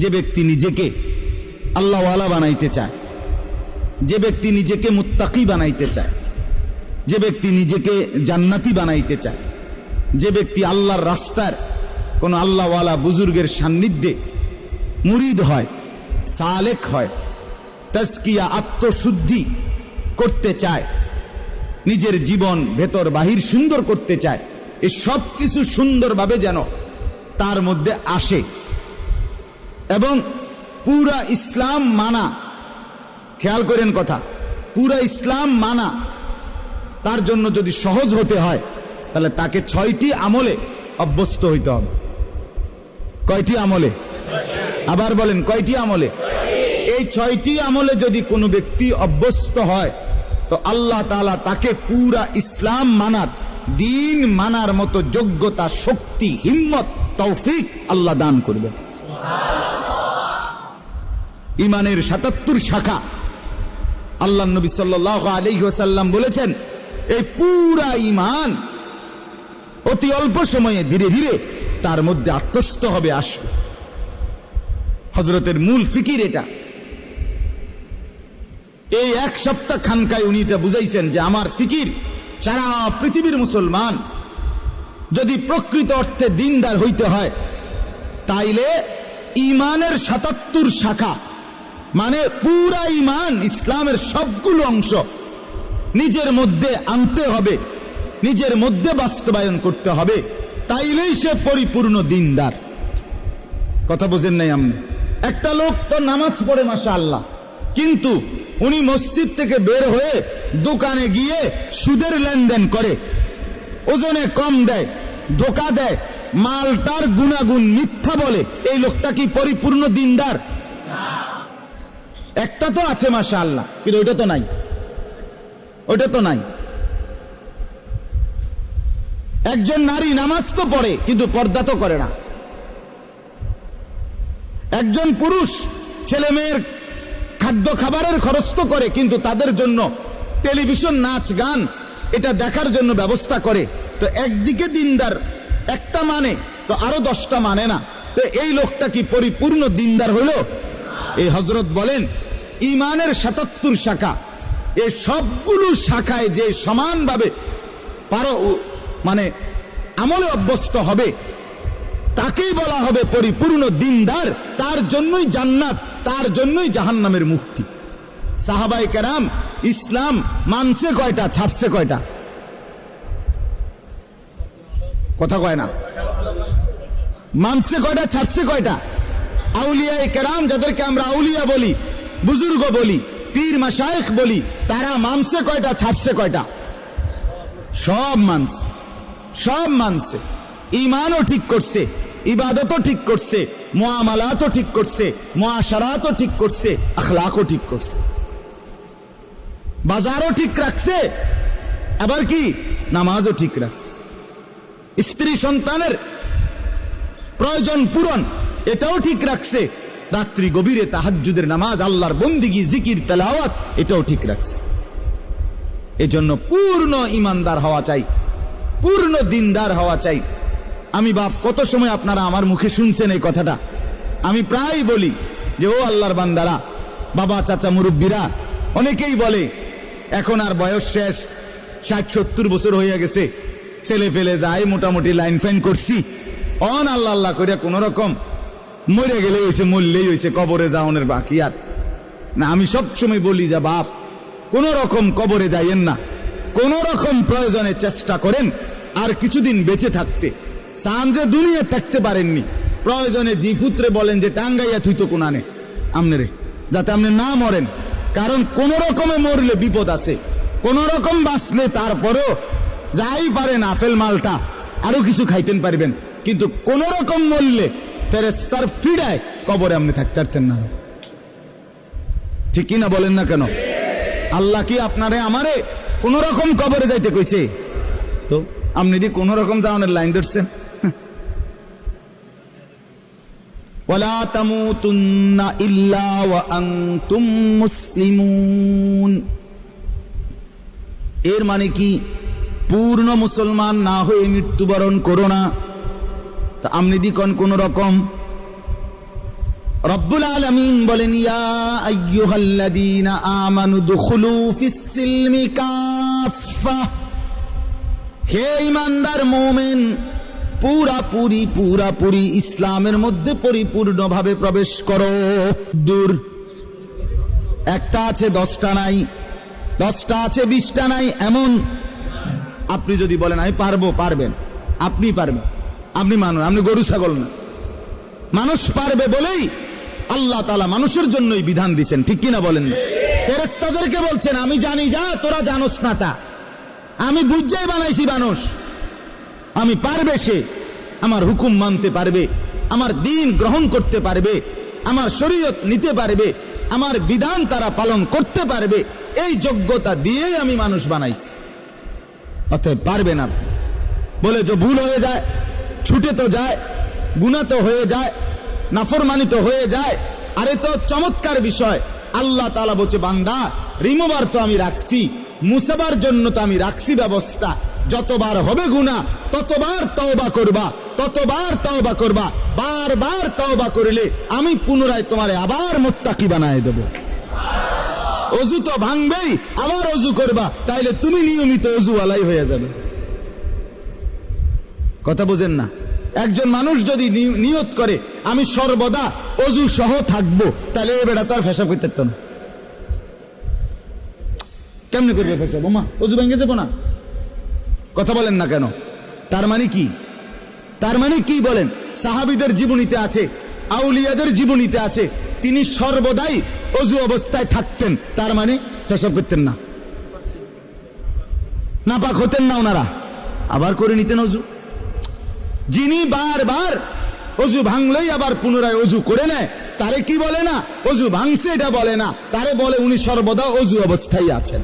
যে ব্যক্তি নিজেকে আল্লাহওয়ালা বানাইতে চায়, যে ব্যক্তি নিজেকে মুত্তাকি বানাইতে চায়, যে ব্যক্তি নিজেকে জান্নাতি বানাইতে চায়, যে ব্যক্তি আল্লাহর রাস্তার কোন আল্লাহওয়ালা বুজুর্গের সান্নিধ্যে মুরিদ হয়, সালেক হয়, তাজকিয়া আত্মশুদ্ধি করতে চায়, নিজের জীবন ভেতর বাহির সুন্দর করতে চায়, এই সব কিছু সুন্দরভাবে যেন তার মধ্যে আসে এবং পুরা ইসলাম মানা, খেয়াল করেন কথা, পুরা ইসলাম মানা তার জন্য যদি সহজ হতে হয় তাহলে তাকে 6টি আমলে অভ্যস্ত হইতে হবে। কয়টি আমলে? আবার বলেন, কয়টি আমলে? এই 6টি আমলে যদি কোনো ব্যক্তি অভ্যস্ত হয় তো আল্লাহ তাআলা তাকে পুরা ইসলাম মানার, দিন মানার মতো যোগ্যতা, শক্তি, হিম্মত, তৌফিক আল্লাহ দান করবে। ইমানের 77 শাখা আল্লাহ নবী সাল্লাল্লাহু আলাইহি ওয়াসাল্লাম বলেছেন, এই পুরা ঈমান অতি অল্প সময়ে ধীরে ধীরে তার মধ্যে আত্মস্থ হবে, আসবে। হযরতের মূল ফিকির এটা। এই 1 সপ্তাহ খানকায় উনি এটা বুঝাইছেন যে আমার ফিকির, সারা পৃথিবীর মুসলমান যদি প্রকৃত অর্থে দিনদার হইতে হয় তাইলে ঈমানের 77 শাখা, মানে পুরা ঈমান, ইসলামের সবগুলো অংশ নিজের মধ্যে আনতে হবে, নিজের মধ্যে বাস্তবায়ন করতে হবে, তাইলেই সে পরিপূর্ণ দিনদার। কথা বোঝেন নাই আপনি? একটা লোক তো নামাজ পড়ে মাশাআল্লাহ, কিন্তু উনি মসজিদ থেকে বের হয়ে দোকানে গিয়ে সুদের লেনদেন করে, ওজনে কম দেয়, ধোকা দেয়, মালটার গুণাগুণ মিথ্যা বলে, এই লোকটা কি পরিপূর্ণ দিনদার? একটা তো আছে মাশাআল্লাহ, কিন্তু ওইটা তো নাই, ওইটা তো নাই। একজন নারী নামাজ তো পড়ে কিন্তু পর্দা তো করে না। একজন পুরুষ ছেলে মেয়ের খাদ্য খাবারের খরচ তো করে, কিন্তু তাদের জন্য টেলিভিশন, নাচ গান এটা দেখার জন্য ব্যবস্থা করে। তো একদিকে দিনদার একটা মানে, তো আরো 10টা মানে না। তো এই লোকটা কি পরিপূর্ণ দিনদার হলো? এই হযরত বলেন ঈমানের 77 শাখা, এই সবগুলো শাখায় যে সমানভাবে মানে আমলে অভ্যস্ত হবে তাকেই বলা হবে পরিপূর্ণ দিনদার। তার জন্যই জান্নাত, তার জন্যই জাহান্নামের মুক্তি। সাহাবায়ে কেরাম ইসলাম মানছে কয়টা, ছাড়ছে কয়টা? কথা কয় না। মানছে কয়টা, ছাড়ছে কয়টা? আউলিয়ায়ে কেরাম, যাদেরকে আমরা আউলিয়া বলি, বুজুর্গ বলি, পীর মাশায়েখ বলি, তারা মানছে কয়টা, ছাড়ছে কয়টা? সব মানছে, সব মানছে। ঈমানও ঠিক করছে, ইবাদতও ঠিক করছে, মুআমালাতও ঠিক করছে, মুআশারাতও ঠিক করছে, আখলাকও ঠিক করছে, বাজারও ঠিক রাখছে, আবার কি নামাজও ঠিক রাখছে, স্ত্রী সন্তানের প্রয়োজন পূরণ এটাও ঠিক রাখছে, রাত্রি গভীরে তাহাজ্জুদের নামাজ, আল্লাহর বন্দিগি, জিকির, তেলাওয়াত এটাও ঠিক রাখছে। এজন্য পূর্ণ ঈমানদার হওয়া চাই, পূর্ণ দিনদার হওয়া চাই। আমি বাপ কত সময় আপনারা আমার মুখে শুনছেন এই কথাটা, আমি প্রায় বলি যে ও আল্লাহর বান্দারা, বাবা, চাচা, মুরব্বীরা অনেকেই বলে এখন আর বয়স শেষ, 60-70 বছর হয়ে গেছে, ছেলে ফেলে যায়, মোটামুটি লাইন ফাইন করছি, অন আল্লাহ আল্লাহ করে কোন রকম মরে গেলে হয়েছে, মরলেই হয়েছে, কবরে যাওয়ানোর বাকি আর না। আমি সব সময় বলি যে বাপ, কোন রকম কবরে যাইয়েন না, কোন রকম প্রয়োজনে চেষ্টা করেন আর কিছুদিন বেঁচে থাকতে। সান যে দুনিয়া থাকতে পারেননি, প্রয়োজনে জি পুত্রে বলেন যে টাঙ্গাইয়া তুই তো কোনানে আমনে রে, যাতে আপনি না মরেন। কারণ কোন রকমে মরলে বিপদ আছে, কোন রকম বাঁচলে তারপরও যাই পারেন আপেল মালটা আরো কিছু খাইতেন পারবেন, কিন্তু কোন রকম মরলে ফেরেশতার ফিরায় কবরে আপনি থাকতে পারতেন না। ঠিক কিনা বলেন না কেন? আল্লাহ কি আপনারে আমারে কোন রকম কবরে যাইতে কইছে? তো আপনি দি কোন রকম যাওয়ানোর লাইন ধরছেন। ওয়ালা তামুতুন্না ইল্লা ওয়া আনতুম মুসলিমুন, এর মানে কি পূর্ণ মুসলমান না হয়ে মৃত্যুবরণ করো না। তা আপনি দি কোন রকম রব্বুল আলামিন বলেন, ইয়া আইয়ুহাল্লাযীনা আমানু দুখুলু ফিস-সিলমি কাফা, হে ঈমানদার মুমিন, পুরাপুরি ইসলামের মধ্যে পরিপূর্ণভাবে প্রবেশ করো। দূর একটা আছে 10টা নাই, 10টা আছে 20টা নাই, এমন আপনি যদি বলেন আমি পারবো, পারবেন, আপনি পারবেন, আপনি মানুষ, আপনি গরু ছাগল না। মানুষ পারবে বলেই আল্লাহ তাআলা মানুষের জন্যই বিধান দিচ্ছেন, ঠিক কিনা বলেন? ফেরেশতাদেরকে বলছেন আমি জানি যা তোরা জানোস না তা, আমি বুঝাই বানাইছি মানুষ, আমি পারবে সে আমার হুকুম মানতে পারবে, আমার দ্বীন গ্রহণ করতে পারবে, আমার শরীয়ত নিতে পারবে, আমার বিধান তারা পালন করতে পারবে, এই যোগ্যতা দিয়েই আমি মানুষ বানাইছি। অতএব পারবে না বলে যে ভুল হয়ে যায়, ছুটে তো যায়, গুনাহ তো হয়ে যায়, নাফরমানি তো হয়ে যায়। আরে তো চমৎকার বিষয়, আল্লাহ তাআলা বলছে বান্দা রিমুভার তো আমি রাখছি, মুসাবার জন্য তো আমি রাখছি ব্যবস্থা। যতবার হবে গুনাহ ততবার তওবা করবা, ততবার তওবা করবা, বারবার তওবা করলে আমি পুনরায় তোমারে আবার মুত্তাকি বানায় দেব। অজু তো ভাঙবেই, আবার অজু করবা, তাইলে তুমি নিয়মিত অজুওয়ালাই হয়ে যাবে। কথা বুঝেন না? একজন মানুষ যদি নিয়ত করে আমি সর্বদা অজু সহ থাকবো, তাহলে এ বেটা তো আর পেশাব করতে পারতো না। কেমনে করবে পেশাব? ওমা অজু ভেঙে যাবো না? কথা বলেন না কেন? তার মানে কি? তার মানে কি বলেন? সাহাবীদের জীবনীতে আছে, আউলিয়াদের জীবনীতে আছে, তিনি সর্বদাই অজু অবস্থায় থাকতেন, তার মানে পেশাব করতেন না, নাপাক হতেন না ওনারা, আবার করে নিতেন অজু। যিনি বারবার অজু ভাঙলেই আবার পুনরায় অজু করে নেয়, তারে কি বলে না অজু ভাঙছে এটা বলে না, তারে বলে উনি সর্বদা অজু অবস্থায় আছেন।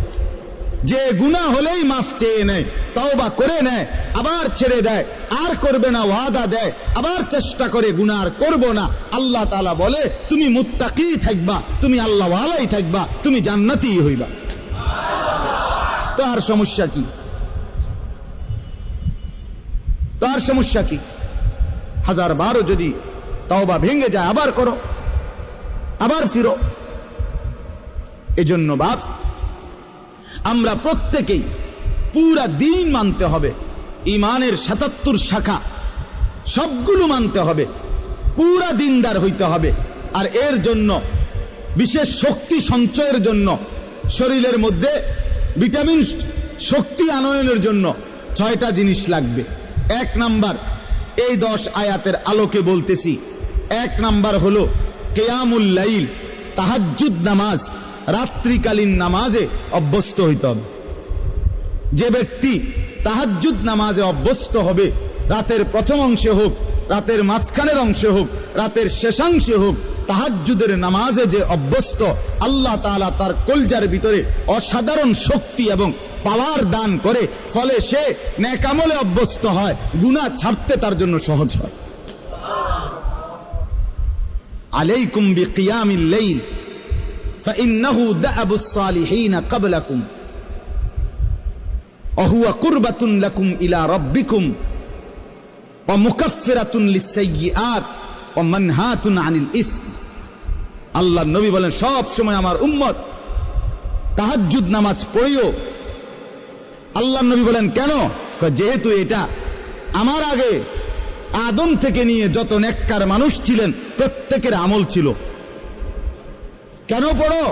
যে গুনাহ হলেই মাফ চেয়ে নেয়, তওবা করে নেয়, আবার ছেড়ে দেয়, আর করবে না ওয়াদা দেয়, আবার চেষ্টা করে গুনাহ আর করব না, আল্লাহ তাআলা বলে তুমি মুত্তাকি থাকবা, তুমি আল্লাহওয়ালাই থাকবা, তুমি জান্নাতি হইবা। তো আর সমস্যা কি? তার সমস্যা কি? 1000বারও যদি তওবা ভেঙে যায় আবার করো, আবার ফিরো। এজন্য বাপ আমরা প্রত্যেকেই পুরা দিন মানতে হবে, ইমানের 77 শাখা সবগুলো মানতে হবে, পুরা দিনদার হইতে হবে। আর এর জন্য বিশেষ শক্তি সঞ্চয়ের জন্য, শরীরের মধ্যে ভিটামিন শক্তি আনয়নের জন্য 6টা জিনিস লাগবে। 1 নাম্বার, এই 10 আয়াতের আলোকে বলতেছি, 1 নাম্বার হলো কিয়ামুল লাইল, তাহাজ্জুদ নামাজ, রাত্রিকালীন নামাজে অভ্যস্ত হইতে হবে। যে ব্যক্তি তাহাজ্জুদ নামাজে অভ্যস্ত হবে, রাতের প্রথম অংশে হোক, রাতের মাঝখানের অংশে হোক, রাতের শেষাংশে হোক, তাহাজ্জুদের নামাজে যে অভ্যস্ত, আল্লাহ তাআলা তার কলজার ভিতরে অসাধারণ শক্তি এবং পাওয়ার দান করে, ফলে সে নেক আমলে অভ্যস্ত হয়, গুনাহ ছাড়তে তার জন্য সহজ হয়। আলাইকুম বিকিয়ামিল লাইল ফাইন্নাহু দাআবুস সালিহিনা ক্বাবলাকুম ওয়া হুয়া কুরবাতুন লাকুম ইলা রাব্বিকুম ওয়া মুকাফফিরাতুন লিস-সাইয়্যাত ওয়া মানহাতুন আনিল ইসম। আল্লাহর নবী বলেন সব সময় আমার উম্মত তাহাজ্জুদ নামাজ পড়িও। আল্লাহর নবী বলেন কেন? যেহেতু এটা আমার আগে আদম থেকে নিয়ে যত নেককার মানুষ ছিলেন প্রত্যেকের আমল ছিল। কেন পড়ো?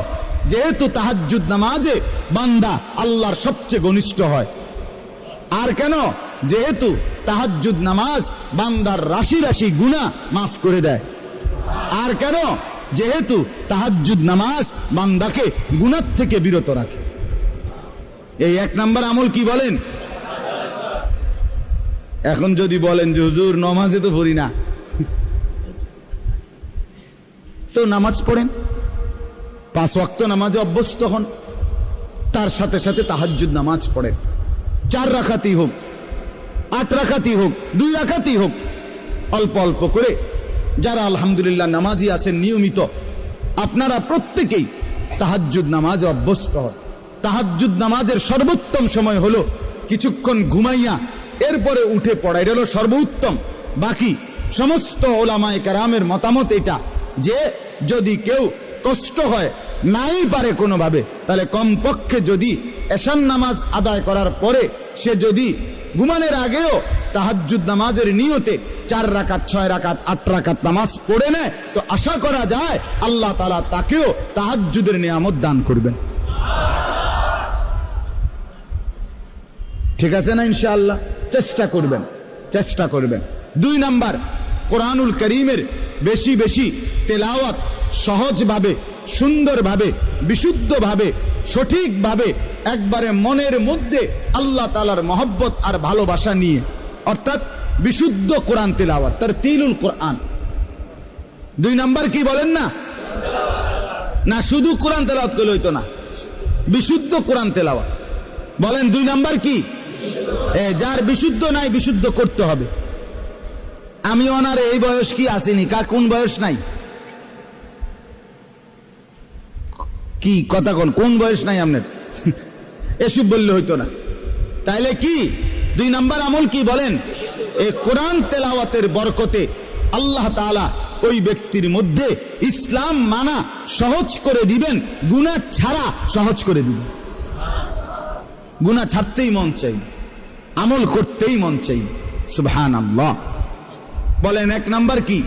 যেহেতু তাহাজ্জুদ নামাজে বান্দা আল্লাহর সবচেয়ে ঘনিষ্ঠ হয়। আর কেন? যেহেতু তাহাজ্জুদ নামাজ বান্দার রাশি রাশি গুনাহ মাফ করে দেয়। আর কেন? যেহেতু তাহাজ্জুদ নামাজ বান্দাকে গুনাহ থেকে বিরত রাখে। এই 1 নাম্বার আমল কি বলেন? এখন যদি বলেন যে হুজুর নামাজে তো পড়ি না, তো নামাজ পড়েন, 5 ওয়াক্ত নামাজে অভ্যস্ত হন, তার সাথে সাথে তাহাজ্জুদ নামাজ পড়েন। 4 রাকাতই হোক, 8 রাকাতই হোক, 2 রাকাতই হোক, অল্প অল্প করে যারা আলহামদুলিল্লাহ নামাজি আছেন নিয়মিত, আপনারা প্রত্যেকেই তাহাজ্জুদ নামাজে অভ্যস্ত হন। তাহাজ্জুদ নামাজের সর্বোত্তম সময় হলো কিছুক্ষণ ঘুমাইয়া এরপরে উঠে পড়া, এটা হলো সর্বোত্তম। বাকি সমস্ত ওলামায়ে কেরামের মতামত এটা যে যদি কেউ কষ্ট হয় নাই পারে কোনোভাবে, তাহলে কমপক্ষে যদি এশার নামাজ আদায় করার পরে সে যদি ঘুমানোর আগেও তাহাজ্জুদ নামাজের নিয়তে 4 রাকাত 6 রাকাত 8 রাকাত নামাজ পড়ে নেয়, তো আশা করা যায় আল্লাহ তাআলা তাকেও তাহাজ্জুদের নিয়ামত দান করবেন। ঠিক আছে না? ইনশাআল্লাহ চেষ্টা করবেন, চেষ্টা করবেন। 2 নাম্বার, কোরআনুল কারীমের বেশি বেশি তেলাওয়াত, সহজভাবে, সুন্দরভাবে, বিশুদ্ধভাবে, সঠিকভাবে, একবারে মনের মধ্যে আল্লাহ তাআলার মহব্বত আর ভালোবাসা নিয়ে, অর্থাৎ বিশুদ্ধ কোরআন তেলাওয়াত, তারতিলুল কোরআন। 2 নাম্বার কি বলেন না? না শুধু কোরআন তেলাওয়াত করলে হইতো না, বিশুদ্ধ কোরআন তেলাওয়াত। বলেন 2 নাম্বার কি? যার বিশুদ্ধ নাই, বিশুদ্ধ করতে হবে। আমি ওনার এই বয়স কি আসেনি, কোন বয়স নাই? কি কথা কোন বয়স নাই আপনার? এসব বললে হইতো না। তাইলে কি 2 নাম্বার আমল কি বলেন? এই কোরআন তেলাওয়াতের বরকতে আল্লাহ তাআলা ওই ব্যক্তির মধ্যে ইসলাম মানা সহজ করে দিবেন, গুনাহ ছাড়া সহজ করে দিবেন। গুনাহ ছাড়তেই মন চাই, আমল করতেই মন চাই। সুবহানাল্লাহ। বলেন 1 নাম্বার কি?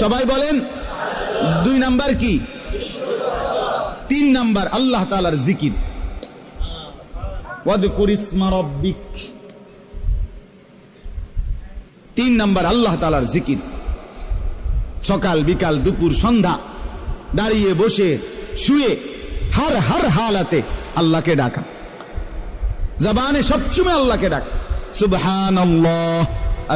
সবাই বলেন। 2 নাম্বার কি? 3 নাম্বার আল্লাহ তাআলার জিকির। ওয়াযকুর ইসমা রাব্বিক। 3 নাম্বার আল্লাহ তাআলার জিকির। সকাল বিকাল দুপুর সন্ধ্যা দাঁড়িয়ে বসে শুয়ে হর হালাতে আল্লাহকে ডাকা, জবানে সবসময় আল্লাহকে ডাকা। সুবহানাল্লাহ,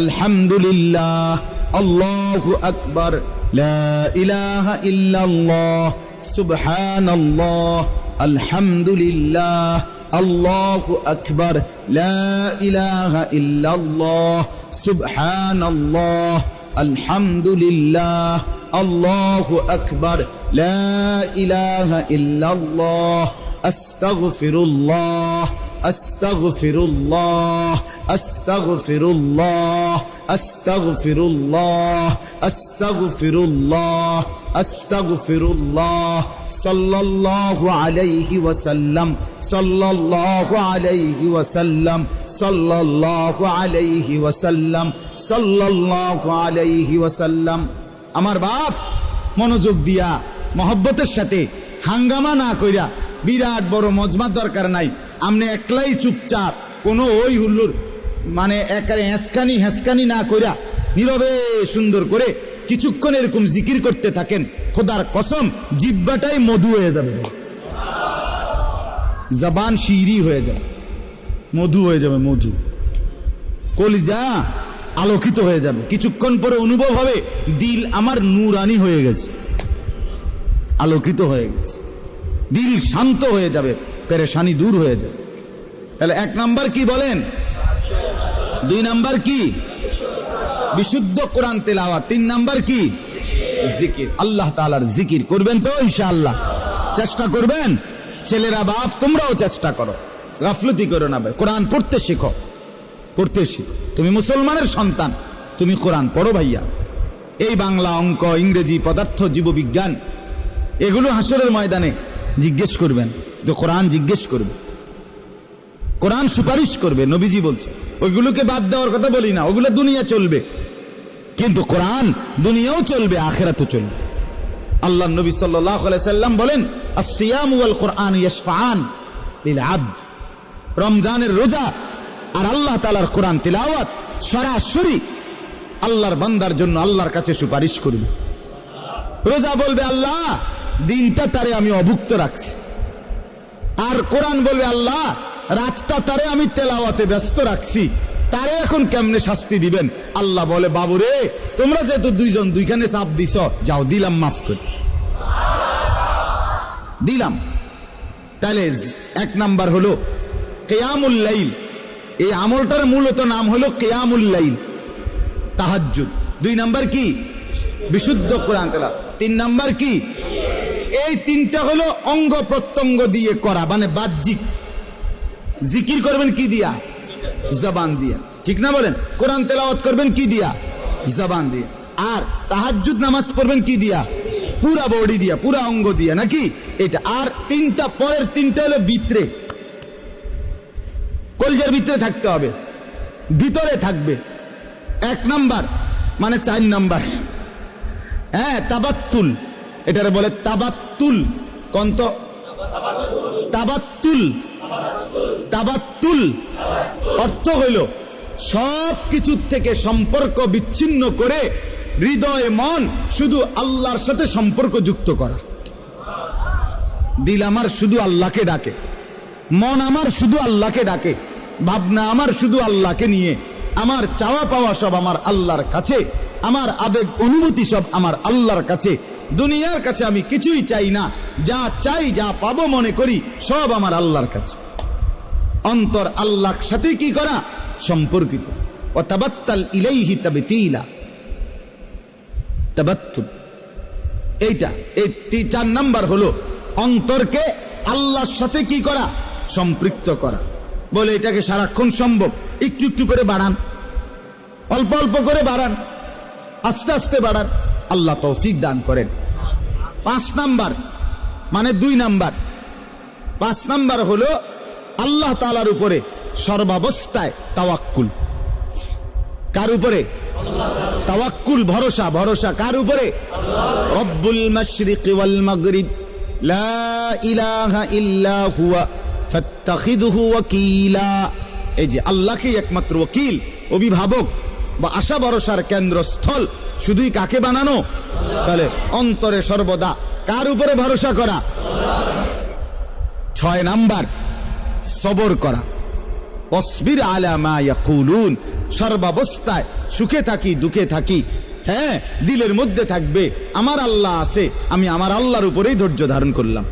আলহামদুলিল্লাহ, আল্লাহু আকবার, লা ইলাহা ইল্লাল্লাহ, সুবহানাল্লাহ, আলহামদুলিল্লাহ, আল্লাহু আকবার, লা ইলাহা ইল্লাল্লাহ, সুবহানাল্লাহ, আলহামদুলিল্লাহ, আল্লাহু আকবার, লা ইলাহা ইল্লাল্লাহ, আস্তাগফিরুল্লাহ, আস্তাগফিরুল্লাহ, আস্তাগফিরুল্লাহ, আস্তাগফিরুল্লাহ, আস্তাগফিরুল্লাহ, আস্তাগফিরুল্লাহ, সাল্লাল্লাহু আলাইহি ওয়াসাল্লাম, সাল্লাল্লাহু আলাইহি ওয়াসাল্লাম, সাল্লাল্লাহু আলাইহি ওয়াসাল্লাম, সাল্লাল্লাহু আলাইহি ওয়াসাল্লাম। আমার বাপ মনোযোগ দিয়া মহব্বতের সাথে হাঙ্গামা না কইরা, বিরাট বড় মজমার দরকার নাই, আপনি একলাই চুপচাপ কোনো ওই হুল্লুর মানে একারে হেসকানি না কইরা নীরবে সুন্দর করে কিছুক্ষণ এরকম জিকির করতে থাকেন, খোদার কসম জিহ্বাটাই মধু হয়ে যাবে, জবান শিরি হয়ে যাবে, মধু হয়ে যাবে, মধু। কলিজা আলোকিত হয়ে যাবে। কিছুক্ষণ পরে অনুভব হবে দিল আমার নূরানি হয়ে গেছে, আলোকিত হয়ে গেছে, দিল শান্ত হয়ে যাবে, পেরেশানি দূর হয়ে যাবে। তাহলে 1 নাম্বার কি বলেন? 2 নাম্বার কি? বিশুদ্ধ কোরআন তেলাওয়াত। 3 নাম্বার কি? জিকির। আল্লাহ তাআলার জিকির করবেন তো ইনশাআল্লাহ? চেষ্টা করবেন। ছেলেরা বাপ তোমরাও চেষ্টা করো, গাফলতি করো না ভাই। কোরআন পড়তে শেখো, পড়তে শেখো। তুমি মুসলমানের সন্তান, তুমি কোরআন পড়ো ভাইয়া। এই বাংলা, অঙ্ক, ইংরেজি, পদার্থ, জীববিজ্ঞান এগুলো হাসরের ময়দানে জিজ্ঞেস করবেন, তো কোরআন জিজ্ঞেস করবে, কোরআন সুপারিশ করবে। নবীজি বলছে ওইগুলোকে বাদ দেওয়ার কথা বলি না, ওগুলো দুনিয়া চলবে, কিন্তু কোরআন দুনিয়াও চলবে, আখিরাতও চলবে। আল্লাহ নবী সাল্লাল্লাহু আলাইহি সাল্লাম বলেন আসসিয়াম ওয়াল কোরআন ইয়াশফাআন লিল আবদ। রমজানের রোজা আর আল্লাহ তাআলার কোরআন তিলাওয়াত সরাসরি আল্লাহর বান্দার জন্য আল্লাহর কাছে সুপারিশ করবে। রোজা বলবে আল্লাহ দিনটা তারে আমি অভুক্ত রাখছি, আর কোরআন বলবে আল্লাহ রাতটা তারে আমি তেলাওয়াতে ব্যস্ত রাখছি, তারে এখন কেমনে শাস্তি দিবেন? আল্লাহ বলে বাবুরে তোমরা যেহেতু দুইজন দুইখানে চাপ দিছ, যাও দিলাম, মাফ করে দিলাম। তাহলে 1 নাম্বার হলো কিয়ামুল লাইল। এই আমলটার মূলত নাম হলো কিয়ামুল লাইল, তাহাজ্জুদ। 2 নাম্বার কি? বিশুদ্ধ কোরআন তেলাওয়াত। 3 নাম্বার কি? এই 3টা হলো অঙ্গ প্রত্যঙ্গ দিয়ে করা, মানে বাহ্যিক। জিকির করবেন কি দিয়া? জবান দিয়া, ঠিক না বলেন? কোরআন তেলাওয়াত করবেন কি দিয়া? জবান দিয়া। আর তাহাজ্জুদ নামাজ পড়বেন কি দিয়া? পুরা বডি দিয়া, পুরা অঙ্গ দিয়া, নাকি? এটা। আর তিনটা, পরের তিনটা হলো ভিতরে, কলজের ভিতরে থাকতে হবে, ভিতরে থাকবে। 1 নাম্বার মানে 4 নাম্বার, হ্যাঁ, তাবাত্তুল, এটারে বলে তাবাত্তুল। কন্ত তাবাত্তুল, তাবাত্তুল অর্থ হইল সব কিছুর থেকে সম্পর্ক বিচ্ছিন্ন করে হৃদয় মন শুধু আল্লাহর সাথে সম্পর্ক যুক্ত করা। দিল আমার শুধু আল্লাহকে ডাকে, মন আমার শুধু আল্লাহকে ডাকে, ভাবনা আমার শুধু আল্লাহকে নিয়ে, আমার চাওয়া পাওয়া সব আমার আল্লাহর কাছে, আমার আবেগ অনুভূতি সব আমার আল্লাহর কাছে। দুনিয়ার কাছে আমি কিছুই চাই না, যা চাই, যা পাবো মনে করি সব আমার আল্লাহর কাছে। অন্তর আল্লাহর সাথে কি করা? সম্পর্কিত। ও তাবাত্তাল ইলাইহি তাবতীলা, তাবাত্তুল। এইটা, এই 4 নাম্বার হলো অন্তরকে আল্লাহর সাথে কি করা? সম্পৃক্ত করা। বলে এটাকে সারাক্ষণ সম্ভব? একটু একটু করে বাড়ান, অল্প অল্প করে বাড়ান, আস্তে আস্তে বাড়ান, আল্লাহ তৌফিক দান করেন। 5 নাম্বার মানে 2 নাম্বার। 5 নাম্বার হলো আল্লাহ তাআলার উপরে সর্বাবস্থায় তাওয়াক্কুল। কার উপরে? তাওয়াক্কুল, ভরসা। ভরসা কার উপরে? রব্বুল মাশরিকি ওয়াল মাগরিব লা ইলাহা ইল্লা হুয়া ফাত্তাখিযহু ওয়াকিলা। এই যে আল্লাহকেই একমাত্র ওয়াকিল, অভিভাবক বা আশা ভরসার কেন্দ্রস্থল শুধুই কাকে বানানো? তাহলে অন্তরে সর্বদা কার উপরে ভরসা করা? 6 নাম্বার সবর করা। অসবির আলা মা ইয়াকুলুন, সর্বাবস্থায় সুখে থাকি দুঃখে থাকি, হ্যাঁ, দিলের মধ্যে থাকবে আমার আল্লাহ আছে, আমি আমার আল্লাহর উপরেই ধৈর্য ধারণ করলাম।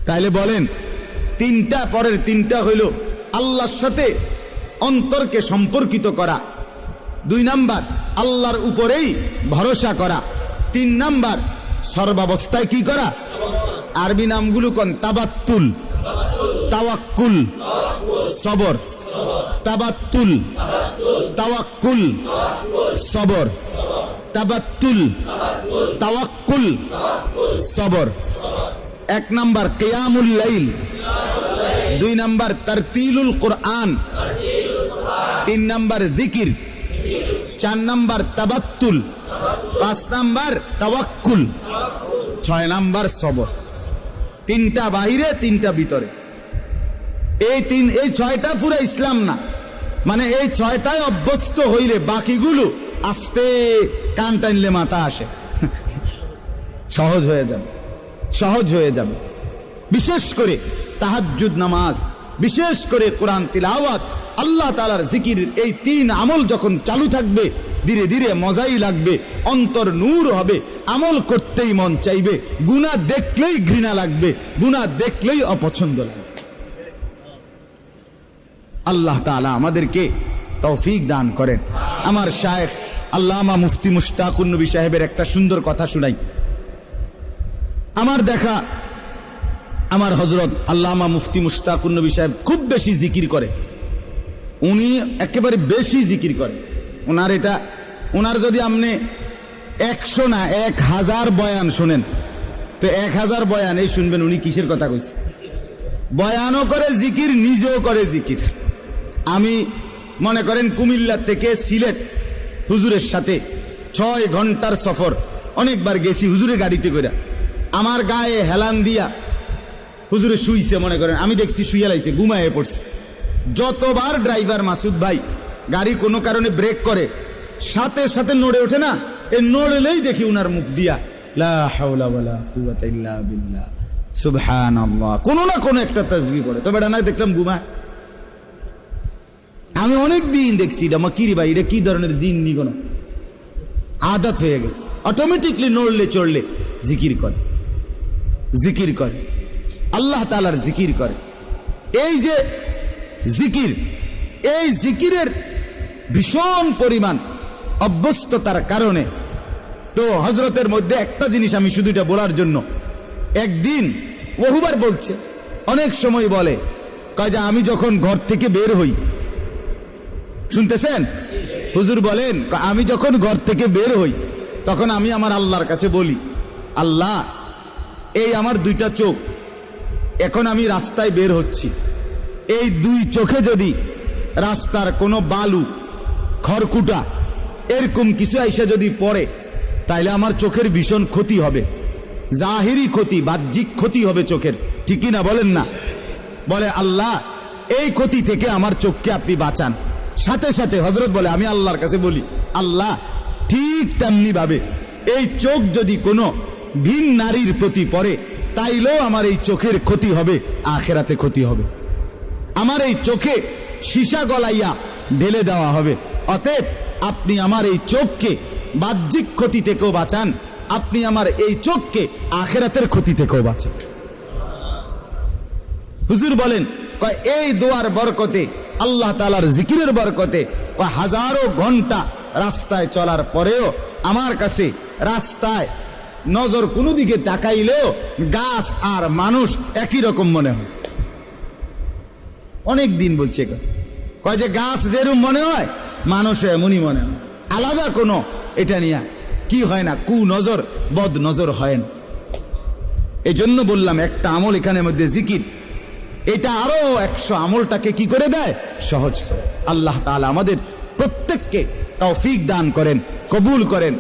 তাইলে বলেন, তিনটা, পরের তিনটা হইল আল্লাহর সাথে অন্তরকে সম্পর্কিত করা। 2 নাম্বার আল্লাহর উপরেই ভরসা করা। 3 নাম্বার সর্বাবস্থায় কি করা? আরবি নামগুলো কোন? তাবাত্তুল, তাওয়াক্কুল, সবর। তাবাত্তুল, তাওয়াক্কুল, সবর। তাবাত্তুল, তাওয়াক্কুল, সবর। 1 নাম্বার কিয়ামুল লাইল, 2 নাম্বার তারতিলুল কোরআন, 3 নাম্বার জিকির, 4 নাম্বার তাবাত্তুল, 5 নাম্বার তাওয়াক্কুল, 6 নাম্বার সবর। 3টা বাহিরে, 3টা ভিতরে। এই 6টা পুরো ইসলাম না, মানে এই 6টায় অভ্যস্ত হইলে বাকিগুলো আস্তে কান টানলে মাথা আসে, সহজ হয়ে যাবে, সহজ হয়ে যাবে। বিশেষ করে তাহাজ্জুদ নামাজ, বিশেষ করে কোরআন তিলাওয়াত, আল্লাহ তাআলার জিকির, এই 3 আমল যখন চালু থাকবে ধীরে ধীরে মজাই লাগবে, অন্তর নূর হবে, আমল করতেই মন চাইবে, গুনাহ দেখলেই ঘৃণা লাগবে, গুনাহ দেখলেই অপছন্দ লাগবে। আল্লাহ তাআলা আমাদেরকে তৌফিক দান করেন। আমার শায়েখ আল্লামা মুফতি মুশতাকুন নবী সাহেবের একটা সুন্দর কথা শুনাই। আমার দেখা, আমার হযরত আল্লামা মুফতি মুশতাকুন নবী সাহেব খুব বেশি জিকির করে, উনি একেবারে বেশি জিকির করে। ওনার যদি আপনি 100 না 1000 বয়ান শুনেন, তো 1000 বয়ান এই শুনবেন উনি কিসের কথা কইছে। বয়ানও করে জিকির, নিজেও করে জিকির। আমি মনে করেন কুমিল্লা থেকে সিলেট হুজুরের সাথে 6 ঘন্টার সফর, অনেকবার গেছি হুজুরের গাড়িতে করে। আমার গায়ে হেলান দিয়া হুজুরে শুইছে, মনে করেন আমি দেখছি শুইয়া লাইছে, ঘুমায়ে পড়ছে। যতবার ড্রাইভার মাসুদ ভাই গাড়ি কোনো কারণে ব্রেক করে, সাথে সাথে নড়ে ওঠে না, এই নড়লেই দেখি উনার মুখ দিয়া লা হাওলা ওয়ালা কুওয়াতা ইল্লা বিল্লাহ, সুবহানাল্লাহ, কোনো না কোনো একটা তাসবিহ করে। তবে এটা না দেখলাম ঘুমায়। আমি অনেক দিন দেখছি এটা মাকিরি ভাই, এটা কি ধরনের দিন নি, কোনো আদত হয়ে গেছে, অটোমেটিকলি নড়লে চড়লে জিকির করে, জিকির করে, আল্লাহ তাআলার জিকির করে। এই যে জিকির, এই জিকিরের ভীষণ পরিমাণ অভ্যস্ততার কারণে তো হযরতের মধ্যে একটা জিনিস আমি শুধু এটা বলার জন্য, একদিন বহুবার বলছে, অনেক সময় বলে, কয় যে আমি যখন ঘর থেকে বের হই, শুনতেছেন, হুজুর বলেন, আমি যখন ঘর থেকে বের হই তখন আমি আমার আল্লাহর কাছে বলি, আল্লাহ, এই আমার দুইটা চোখ, এখন আমি রাস্তায় বের হচ্ছি, এই দুই চোখে যদি রাস্তার কোনো বালু, খড়কুটা এরকম কিছু আইসা যদি পড়ে, তাইলে আমার চোখের ভীষণ ক্ষতি হবে, জাহিরি ক্ষতি, বাহ্যিক ক্ষতি হবে চোখের, ঠিকই না বলেন না? বলে আল্লাহ, এই ক্ষতি থেকে আমার চোখকে আপনি বাঁচান। সাথে সাথে হযরত বলে, আমি আল্লাহর কাছে বলি, আল্লাহ, ঠিক তেমনি ভাবে এই চোখ যদি কোনো ভিন নারীর প্রতি পড়ে, তাইলেও আমার এই চোখের ক্ষতি হবে, আখিরাতে ক্ষতি হবে। আমার এই চোখে সীসা গলাইয়া ঢেলে দেওয়া হবে। অতএব আপনি আমার এই চোখকে বাহ্যিক ক্ষতি থেকেও বাঁচান, আপনি আমার এই চোখকে আখিরাতের ক্ষতি থেকেও বাঁচান। হুজুর বলেন, এই দোয়ার বরকতে, আল্লাহ তাআলার জিকিরের বরকতে হাজারো ঘন্টা রাস্তায় চলার পরেও আমার কাছে রাস্তায় নজর কোনো দিকে তাকাইলেও গাছ আর মানুষ একই রকম মনে হয়। অনেক দিন বলছে, কয় যে গাছ যেরকম মনে হয় মানুষ এমনই মনে হয়, আলাদা কোনো এটা নিয়ে কি হয় না, কু নজর বদ নজর হয় না। এই জন্য বললাম, একটা আমল এখানের মধ্যে জিকির, এটা আরো 100 আমলটাকে কি করে দেয়, সহজ করে। আল্লাহ তাআলা আমাদের প্রত্যেককে তৌফিক দান করেন, কবুল করেন।